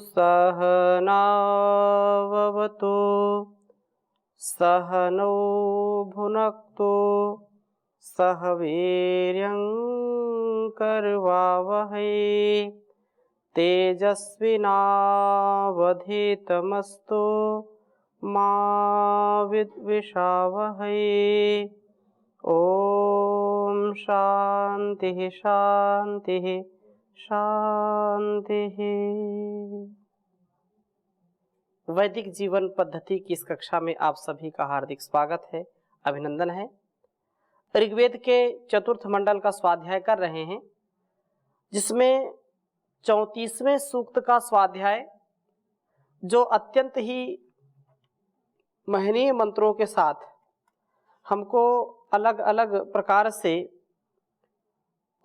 सहनाववतु सहनौ भुनक्तु सह वीर्यं करवावहै तेजस्विनावधीतमस्तु मा विद्विषावहै। ओम शांति शांति शांति। वैदिक जीवन पद्धति की इस कक्षा में आप सभी का हार्दिक स्वागत है, अभिनंदन है। ऋग्वेद के चतुर्थ मंडल का स्वाध्याय कर रहे हैं, जिसमें 34वें सूक्त का स्वाध्याय जो अत्यंत ही महनीय मंत्रों के साथ हमको अलग अलग प्रकार से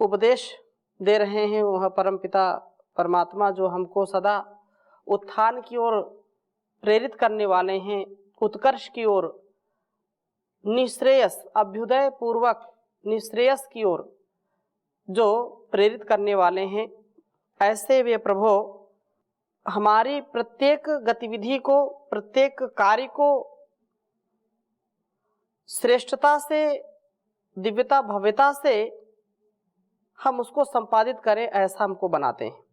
उपदेश दे रहे हैं। वह परमपिता परमात्मा जो हमको सदा उत्थान की ओर प्रेरित करने वाले हैं, उत्कर्ष की ओर, निश्रेयस अभ्युदय पूर्वक निश्रेयस की ओर जो प्रेरित करने वाले हैं, ऐसे वे प्रभु हमारी प्रत्येक गतिविधि को, प्रत्येक कार्य को श्रेष्ठता से, दिव्यता भव्यता से हम उसको संपादित करें, ऐसा हमको बनाते हैं।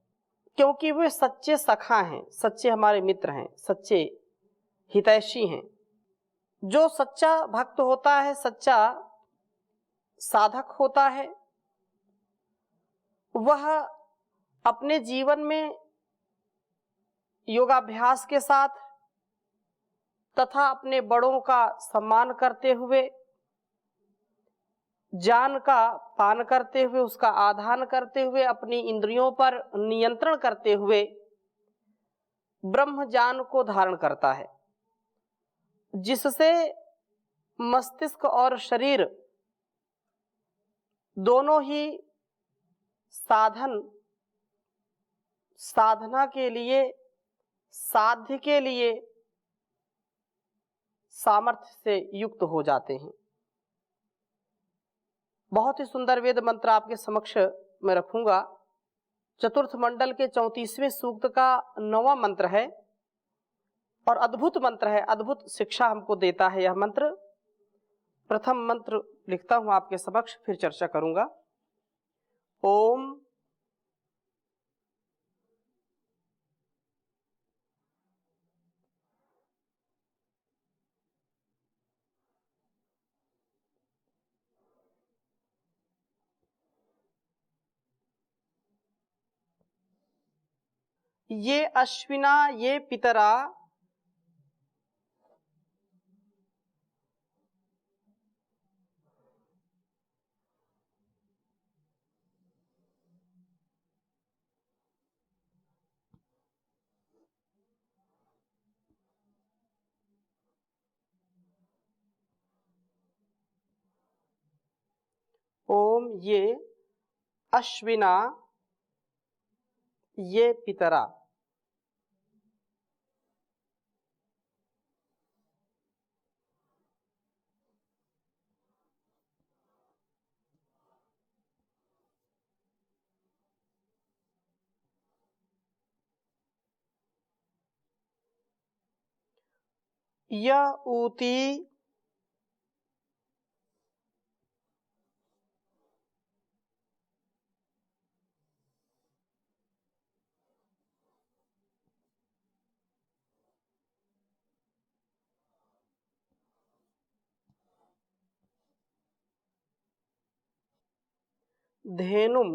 क्योंकि वे सच्चे सखा हैं, सच्चे हमारे मित्र हैं, सच्चे हितैषी हैं। जो सच्चा भक्त होता है, सच्चा साधक होता है, वह अपने जीवन में योगाभ्यास के साथ तथा अपने बड़ों का सम्मान करते हुए, ज्ञान का पान करते हुए, उसका आधान करते हुए, अपनी इंद्रियों पर नियंत्रण करते हुए ब्रह्म ज्ञान को धारण करता है, जिससे मस्तिष्क और शरीर दोनों ही साधना के लिए, साध्य के लिए सामर्थ्य से युक्त हो जाते हैं। बहुत ही सुंदर वेद मंत्र आपके समक्ष मैं रखूंगा। चतुर्थ मंडल के 34वें सूक्त का 9वां मंत्र है और अद्भुत मंत्र है, अद्भुत शिक्षा हमको देता है यह मंत्र। प्रथम मंत्र लिखता हूं आपके समक्ष, फिर चर्चा करूंगा। ओम ये अश्विना ये पितरा ओम ये अश्विना ये पितरा। य ऊती धेनुम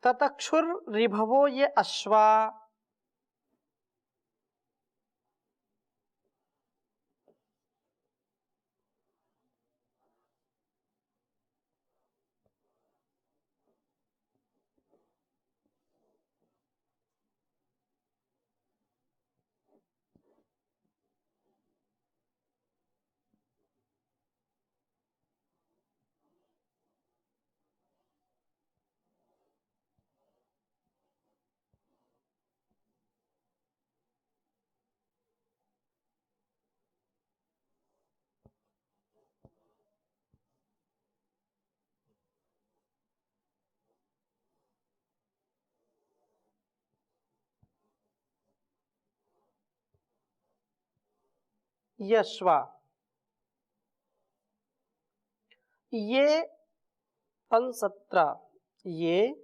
ततक्षुर रिभवो ये अश्वा। यश्वा, ये अंसत्रा, ये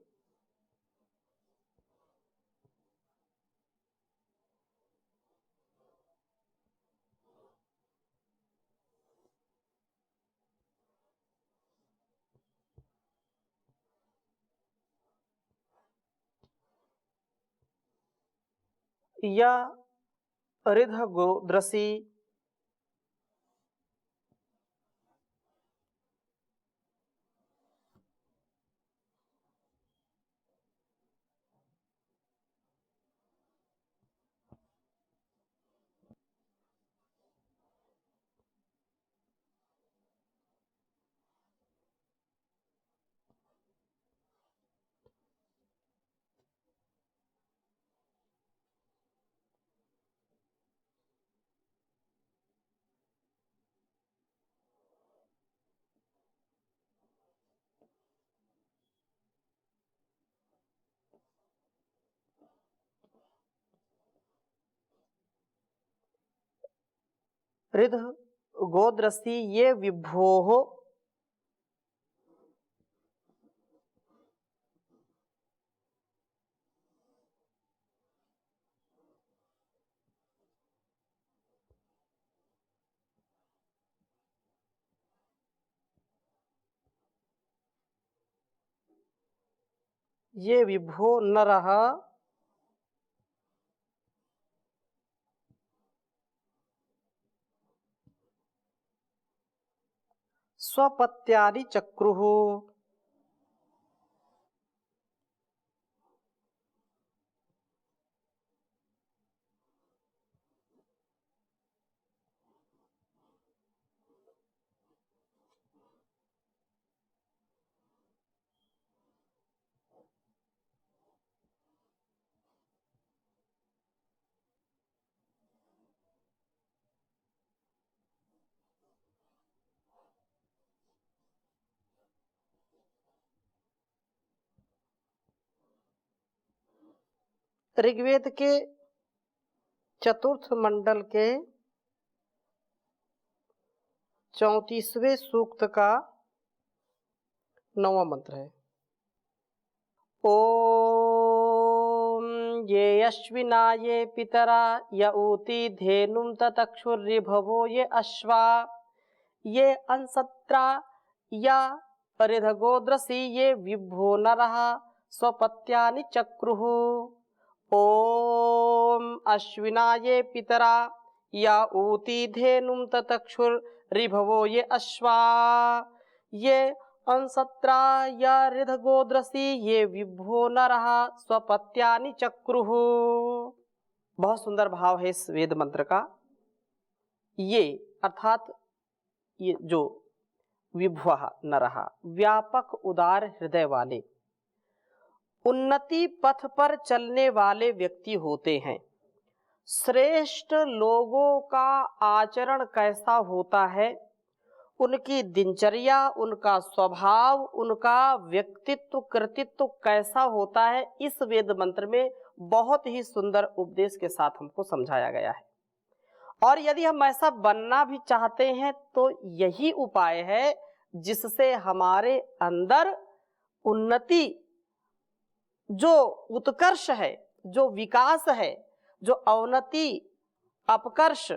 या रिध गोद्रसी, रिध गोद्रसी, ये विभोः, ये विभो नरः, स्वपत्यानि चक्रुः, ऋग्वेद के चतुर्थ मंडल के 34वें सूक्त का 9वां मंत्र है। ओम ये अश्विना ये पितरा य ऊती धेनुम ततक्षुर्रिभवो ये अश्वा, ये अंसत्रा या रिधगोद्रसी, ये विभो नरः स्वपत्यानि चक्रुः। ओम अश्विना ये पितरा या ऊती धेनुम ततक्षुर्रिभवो ये अश्वा, ये अंसत्रा या रिधगोद्रसी, ये विभो नरः स्वपत्यानि चक्रुः। बहुत सुंदर भाव है इस वेद मंत्र का। ये अर्थात ये जो विभवः नरः, व्यापक उदार हृदय वाले, उन्नति पथ पर चलने वाले व्यक्ति होते हैं। श्रेष्ठ लोगों का आचरण कैसा होता है, उनकी दिनचर्या, उनका स्वभाव, उनका व्यक्तित्व कृतित्व कैसा होता है, इस वेद मंत्र में बहुत ही सुंदर उपदेश के साथ हमको समझाया गया है। और यदि हम ऐसा बनना भी चाहते हैं तो यही उपाय है जिससे हमारे अंदर उन्नति, जो उत्कर्ष है, जो विकास है, जो अवनति, अपकर्ष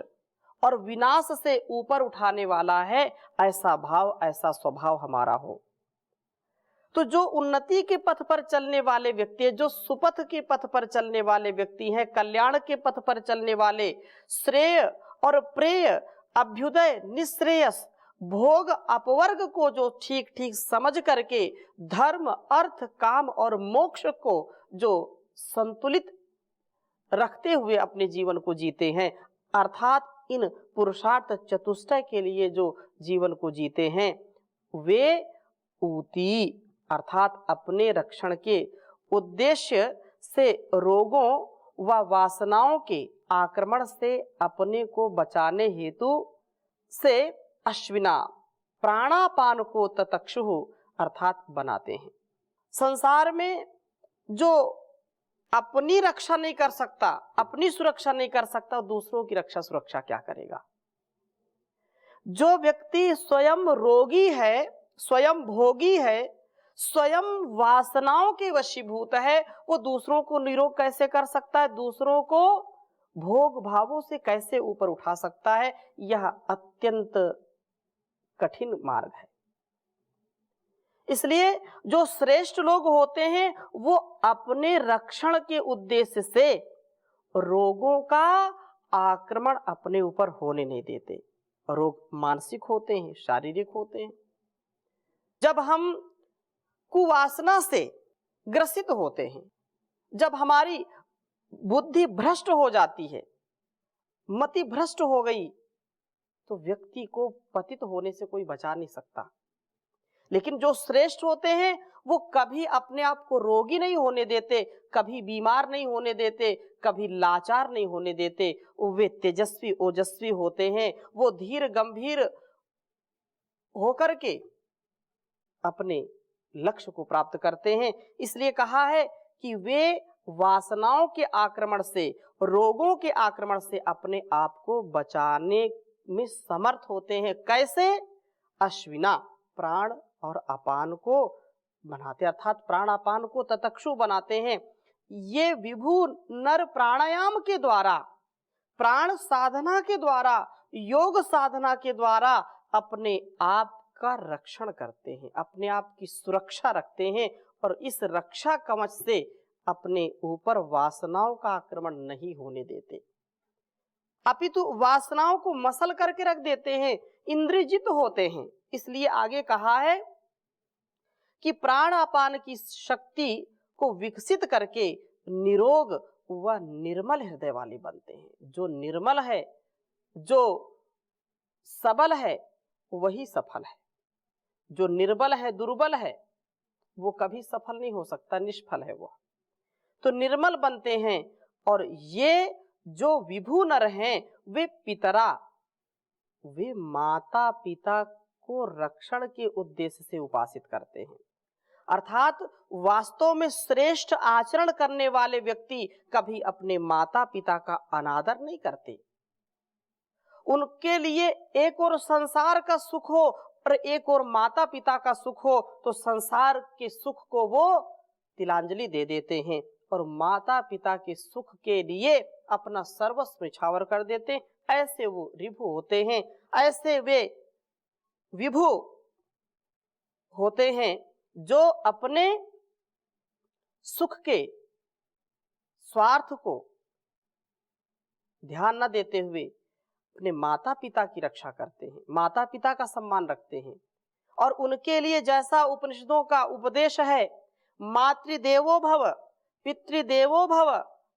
और विनाश से ऊपर उठाने वाला है, ऐसा भाव, ऐसा स्वभाव हमारा हो। तो जो उन्नति के पथ पर चलने वाले व्यक्ति है, जो सुपथ के पथ पर चलने वाले व्यक्ति हैं, कल्याण के पथ पर चलने वाले, श्रेय और प्रेय, अभ्युदय, निश्रेयस, भोग अपवर्ग को जो ठीक ठीक समझ करके धर्म, अर्थ, काम और मोक्ष को जो संतुलित रखते हुए अपने जीवन को जीते हैं, अर्थात इन पुरुषार्थ चतुष्टय के लिए जो जीवन को जीते हैं, वे ऊती अर्थात अपने रक्षण के उद्देश्य से रोगों व वासनाओं के आक्रमण से अपने को बचाने हेतु से अश्विना प्राणापान को ततक्षु अर्थात बनाते हैं। संसार में जो अपनी रक्षा नहीं कर सकता, अपनी सुरक्षा नहीं कर सकता, दूसरों की रक्षा सुरक्षा क्या करेगा। जो व्यक्ति स्वयं रोगी है, स्वयं भोगी है, स्वयं वासनाओं के वशीभूत है, वो दूसरों को निरोग कैसे कर सकता है, दूसरों को भोग भावों से कैसे ऊपर उठा सकता है? यह अत्यंत कठिन मार्ग है। इसलिए जो श्रेष्ठ लोग होते हैं वो अपने रक्षण के उद्देश्य से रोगों का आक्रमण अपने ऊपर होने नहीं देते। रोग मानसिक होते हैं, शारीरिक होते हैं। जब हम कुवासना से ग्रसित होते हैं, जब हमारी बुद्धि भ्रष्ट हो जाती है, मति भ्रष्ट हो गई, तो व्यक्ति को पतित होने से कोई बचा नहीं सकता। लेकिन जो श्रेष्ठ होते हैं वो कभी अपने आप को रोगी नहीं होने देते, कभी बीमार नहीं होने देते, कभी लाचार नहीं होने देते। वे तेजस्वी ओजस्वी होते हैं, वो धीर गंभीर होकर के अपने लक्ष्य को प्राप्त करते हैं। इसलिए कहा है कि वे वासनाओं के आक्रमण से, रोगों के आक्रमण से अपने आप को बचाने में समर्थ होते हैं। कैसे? अश्विना, प्राण और अपान को बनाते, अर्थात प्राण अपान को ततक्षु बनाते हैं। ये विभु नर प्राणायाम के द्वारा, प्राण साधना के द्वारा, योग साधना के द्वारा अपने आप का रक्षण करते हैं, अपने आप की सुरक्षा रखते हैं और इस रक्षा कवच से अपने ऊपर वासनाओं का आक्रमण नहीं होने देते, अपितु वासनाओं को मसल करके रख देते हैं, इंद्रियजित होते हैं। इसलिए आगे कहा है कि प्राण अपान की शक्ति को विकसित करके निरोग व निर्मल हृदय वाले बनते हैं। जो निर्मल है, जो सबल है, वही सफल है। जो निर्बल है, दुर्बल है, वो कभी सफल नहीं हो सकता, निष्फल है वो। तो निर्मल बनते हैं। और ये जो विभु नर हैं वे पितरा, वे माता पिता को रक्षण के उद्देश्य से उपासित करते हैं। अर्थात वास्तव में श्रेष्ठ आचरण करने वाले व्यक्ति कभी अपने माता पिता का अनादर नहीं करते। उनके लिए एक और संसार का सुख हो और एक और माता पिता का सुख हो तो संसार के सुख को वो तिलांजलि दे देते हैं और माता पिता के सुख के लिए अपना सर्वस्व न्यौछावर कर देते हैं। ऐसे वो रिभु होते हैं, ऐसे वे विभु होते हैं जो अपने सुख के स्वार्थ को ध्यान न देते हुए अपने माता पिता की रक्षा करते हैं, माता पिता का सम्मान रखते हैं। और उनके लिए जैसा उपनिषदों का उपदेश है, मातृदेवो भव, पितृदेवो भव,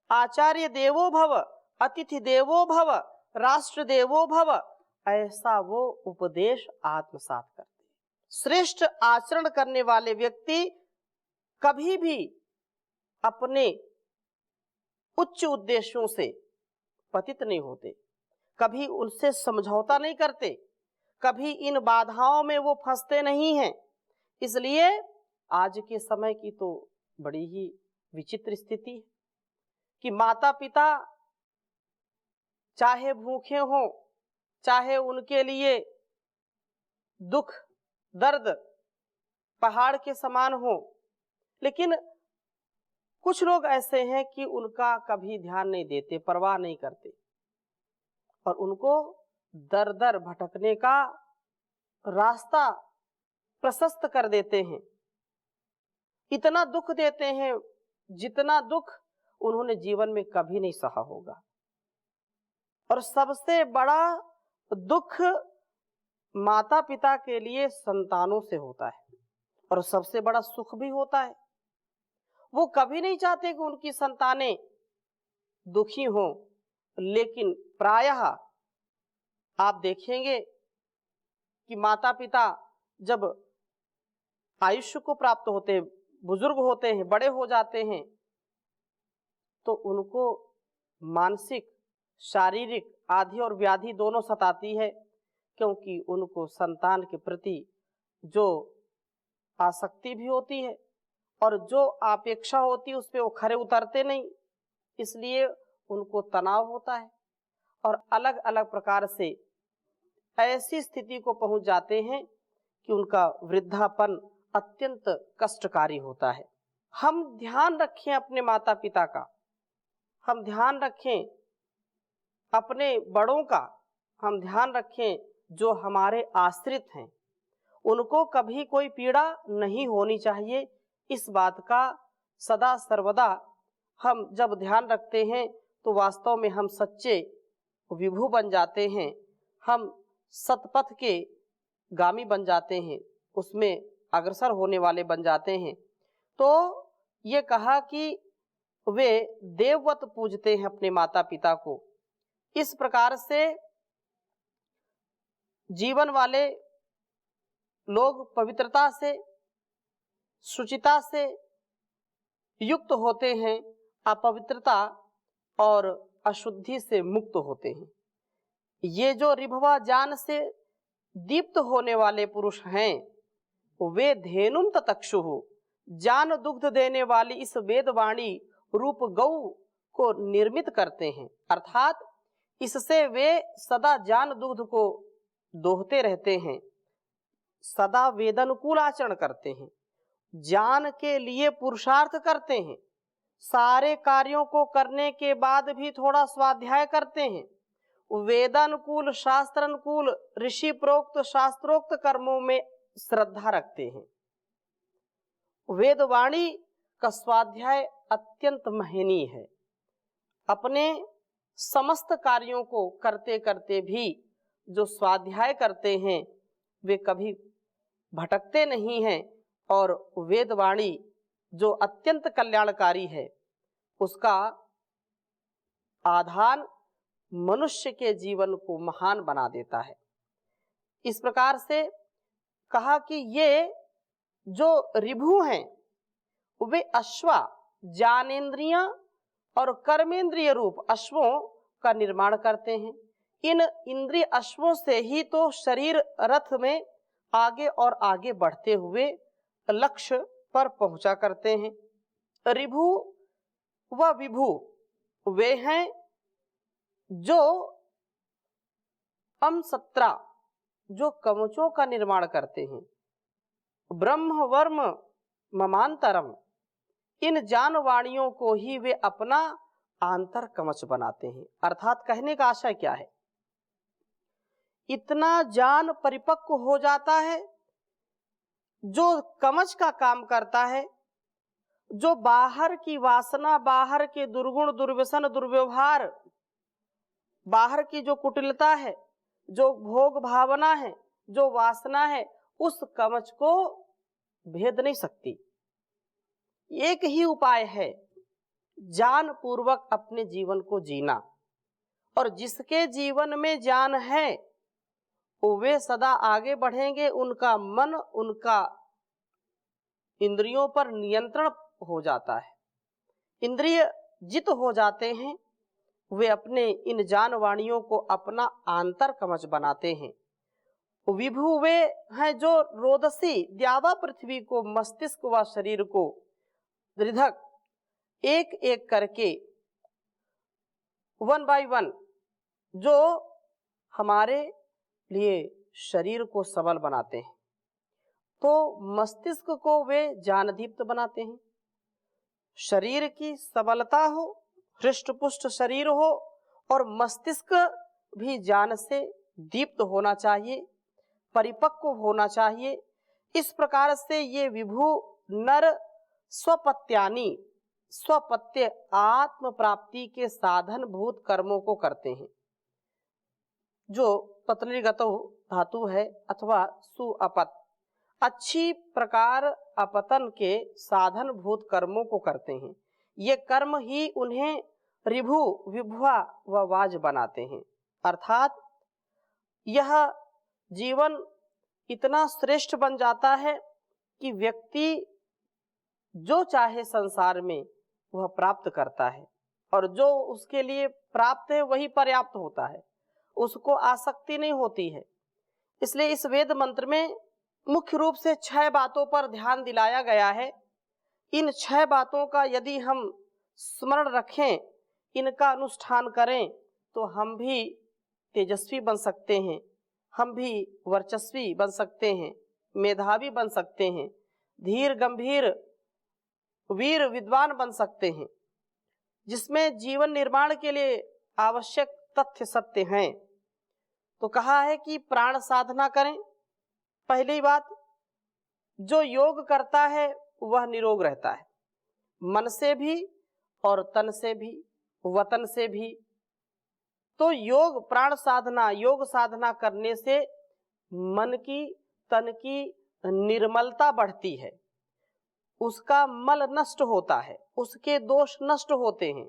आचार्य देवो भव, अतिथि देवो भव, राष्ट्र देवो भव, ऐसा वो उपदेश आत्मसात करते हैं। श्रेष्ठ आचरण करने वाले व्यक्ति कभी भी अपने उच्च उद्देश्यों से पतित नहीं होते, कभी उनसे समझौता नहीं करते, कभी इन बाधाओं में वो फंसते नहीं हैं। इसलिए आज के समय की तो बड़ी ही विचित्र स्थिति है कि माता पिता चाहे भूखे हों, चाहे उनके लिए दुख दर्द पहाड़ के समान हो, लेकिन कुछ लोग ऐसे हैं कि उनका कभी ध्यान नहीं देते, परवाह नहीं करते और उनको दर दर भटकने का रास्ता प्रशस्त कर देते हैं। इतना दुख देते हैं जितना दुख उन्होंने जीवन में कभी नहीं सहा होगा। और सबसे बड़ा दुख माता पिता के लिए संतानों से होता है और सबसे बड़ा सुख भी होता है। वो कभी नहीं चाहते कि उनकी संतानें दुखी हों, लेकिन प्रायः आप देखेंगे कि माता पिता जब आयुष्य को प्राप्त होते हैं, बुजुर्ग होते हैं, बड़े हो जाते हैं, तो उनको मानसिक, शारीरिक आदि और व्याधि दोनों सताती है, क्योंकि उनको संतान के प्रति जो आसक्ति भी होती है और जो अपेक्षा होती है उस पर वो खरे उतरते नहीं, इसलिए उनको तनाव होता है और अलग अलग प्रकार से ऐसी स्थिति को पहुंच जाते हैं कि उनका वृद्धापन अत्यंत कष्टकारी होता है। हम ध्यान रखें अपने माता पिता का, हम ध्यान रखें अपने बड़ों का, हम ध्यान रखें जो हमारे आश्रित हैं, उनको कभी कोई पीड़ा नहीं होनी चाहिए। इस बात का सदा सर्वदा हम जब ध्यान रखते हैं तो वास्तव में हम सच्चे विभु बन जाते हैं, हम सतपथ के गामी बन जाते हैं, उसमें अग्रसर होने वाले बन जाते हैं। तो ये कहा कि वे देववत पूजते हैं अपने माता पिता को। इस प्रकार से जीवन वाले लोग पवित्रता से, शुचिता से युक्त होते हैं, अपवित्रता और अशुद्धि से मुक्त होते हैं। ये जो रिभवा ज्ञान से दीप्त होने वाले पुरुष हैं, वे धेनुम ततक्षुः, ज्ञान दुग्ध देने वाली इस वेदवाणी रूप गौ को निर्मित करते हैं, अर्थात इससे वे सदा ज्ञान दुग्ध को दोहते रहते हैं, सदा वेदानुकूल आचरण करते हैं, ज्ञान के लिए पुरुषार्थ करते हैं, सारे कार्यों को करने के बाद भी थोड़ा स्वाध्याय करते हैं, वेदानुकूल शास्त्रानुकूल ऋषि प्रोक्त शास्त्रोक्त कर्मों में श्रद्धा रखते हैं। वेदवाणी का स्वाध्याय अत्यंत महनीय है। अपने समस्त कार्यों को करते करते भी जो स्वाध्याय करते हैं वे कभी भटकते नहीं हैं, और वेदवाणी जो अत्यंत कल्याणकारी है उसका आधान मनुष्य के जीवन को महान बना देता है। इस प्रकार से कहा कि ये जो रिभु हैं वे अश्वा, ज्ञानेन्द्रिय और कर्मेंद्रिय रूप अश्वों का निर्माण करते हैं। इन इंद्रिय अश्वों से ही तो शरीर रथ में आगे और आगे बढ़ते हुए लक्ष्य पर पहुंचा करते हैं। रिभु व विभु वे हैं जो अमसत्रा, जो कवचों का निर्माण करते हैं। ब्रह्म वर्म ममांतरम, इन जानवाणियों को ही वे अपना आंतर कवच बनाते हैं। अर्थात कहने का आशय क्या है, इतना ज्ञान परिपक्व हो जाता है जो कवच का काम करता है, जो बाहर की वासना, बाहर के दुर्गुण दुर्व्यसन दुर्व्यवहार, बाहर की जो कुटिलता है, जो भोग भावना है, जो वासना है, उस कवच को भेद नहीं सकती। एक ही उपाय है, ज्ञान पूर्वक अपने जीवन को जीना। और जिसके जीवन में ज्ञान है वे सदा आगे बढ़ेंगे, उनका मन, उनका इंद्रियों पर नियंत्रण हो जाता है, इंद्रिय जित हो जाते हैं, वे अपने इन जानवाणियों को अपना आंतर कवच बनाते हैं। विभु वे हैं जो रोदसी द्यावा पृथ्वी को, मस्तिष्क व शरीर को दृढ़क एक एक करके वन बाय वन जो हमारे लिए शरीर को सबल बनाते हैं। तो मस्तिष्क को वे ज्ञानदीप्त बनाते हैं। शरीर की सबलता हो, हृष्ट पुष्ट शरीर हो, और मस्तिष्क भी ज्ञान से दीप्त होना चाहिए, परिपक्व होना चाहिए। इस प्रकार से ये विभु नर स्वपत्यानि, स्वपत्य आत्म प्राप्ति के साधन भूत कर्मों को करते हैं। जो पत्नीगतो धातु है अथवा सुअपत, अच्छी प्रकार अपतन के साधन भूत कर्मों को करते हैं। ये कर्म ही उन्हें रिभु, विभुआ व वाज बनाते हैं। अर्थात यह जीवन इतना श्रेष्ठ बन जाता है कि व्यक्ति जो चाहे संसार में वह प्राप्त करता है, और जो उसके लिए प्राप्त है वही पर्याप्त होता है, उसको आसक्ति नहीं होती है। इसलिए इस वेद मंत्र में मुख्य रूप से 6 बातों पर ध्यान दिलाया गया है। इन 6 बातों का यदि हम स्मरण रखें, इनका अनुष्ठान करें, तो हम भी तेजस्वी बन सकते हैं, हम भी वर्चस्वी बन सकते हैं, मेधावी बन सकते हैं, धीर गंभीर वीर विद्वान बन सकते हैं, जिसमें जीवन निर्माण के लिए आवश्यक तथ्य सत्य हैं। तो कहा है कि प्राण साधना करें। पहली बात, जो योग करता है वह निरोग रहता है, मन से भी और तन से भी, वतन से भी। तो योग प्राण साधना, योग साधना करने से मन की, तन की निर्मलता बढ़ती है, उसका मल नष्ट होता है, उसके दोष नष्ट होते हैं।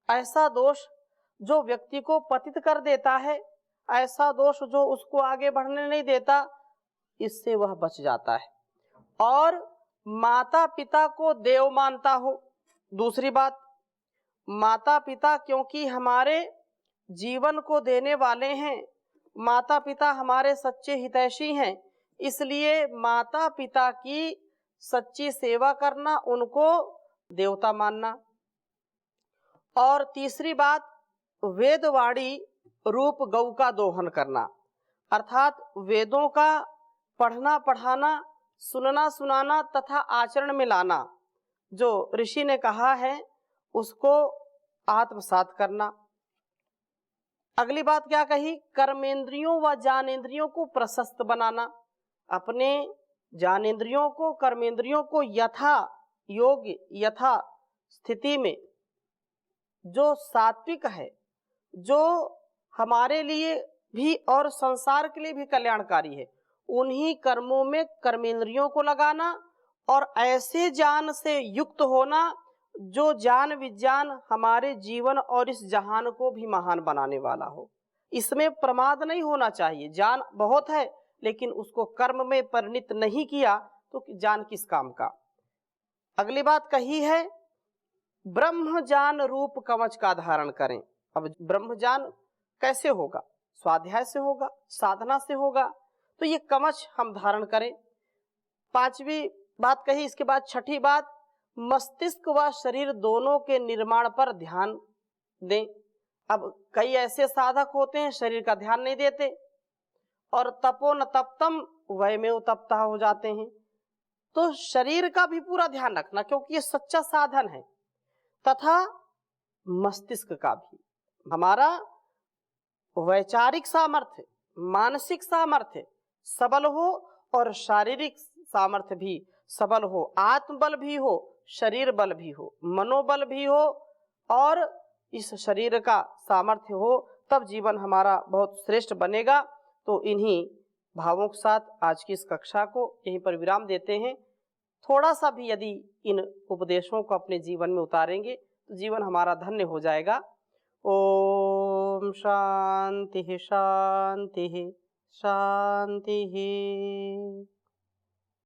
ऐसा दोष जो व्यक्ति को पतित कर देता है, ऐसा दोष जो उसको आगे बढ़ने नहीं देता, इससे वह बच जाता है। और माता पिता को देव मानता हो। दूसरी बात, माता पिता क्योंकि हमारे जीवन को देने वाले हैं, माता पिता हमारे सच्चे हितैषी हैं, इसलिए माता पिता की सच्ची सेवा करना, उनको देवता मानना। और तीसरी बात, वेदवाणी रूप गौ का दोहन करना, अर्थात वेदों का पढ़ना पढ़ाना, सुनना सुनाना तथा आचरण में लाना। जो ऋषि ने कहा है उसको आत्मसात करना। अगली बात क्या कही, कर्मेंद्रियों व ज्ञानेंद्रियों को प्रशस्त बनाना। अपने ज्ञानेंद्रियों को, कर्मेंद्रियों को यथा योग्य, यथा स्थिति में, जो सात्विक है, जो हमारे लिए भी और संसार के लिए भी कल्याणकारी है, उन्हीं कर्मों में कर्मेंद्रियों को लगाना और ऐसे ज्ञान से युक्त होना जो ज्ञान विज्ञान हमारे जीवन और इस जहान को भी महान बनाने वाला हो। इसमें प्रमाद नहीं होना चाहिए। ज्ञान बहुत है लेकिन उसको कर्म में परिणित नहीं किया तो ज्ञान किस काम का। अगली बात कही है, ब्रह्म ज्ञान रूप कवच का धारण करें। अब ब्रह्म ज्ञान कैसे होगा? स्वाध्याय से होगा, साधना से होगा। तो ये कवच हम धारण करें। पांचवी बात कही। इसके बाद छठी बात, मस्तिष्क व शरीर दोनों के निर्माण पर ध्यान दें। अब कई ऐसे साधक होते हैं शरीर का ध्यान नहीं देते और तपो न तप्तम वयमेव तप्ता हो जाते हैं। तो शरीर का भी पूरा ध्यान रखना क्योंकि ये सच्चा साधन है, तथा मस्तिष्क का भी। हमारा वैचारिक सामर्थ्य, मानसिक सामर्थ्य सबल हो और शारीरिक सामर्थ्य भी सबल हो, आत्मबल भी हो, शरीर बल भी हो, मनोबल भी हो और इस शरीर का सामर्थ्य हो, तब जीवन हमारा बहुत श्रेष्ठ बनेगा। तो इन्हीं भावों के साथ आज की इस कक्षा को यहीं पर विराम देते हैं। थोड़ा सा भी यदि इन उपदेशों को अपने जीवन में उतारेंगे तो जीवन हमारा धन्य हो जाएगा। ओम शांति शांति शांति।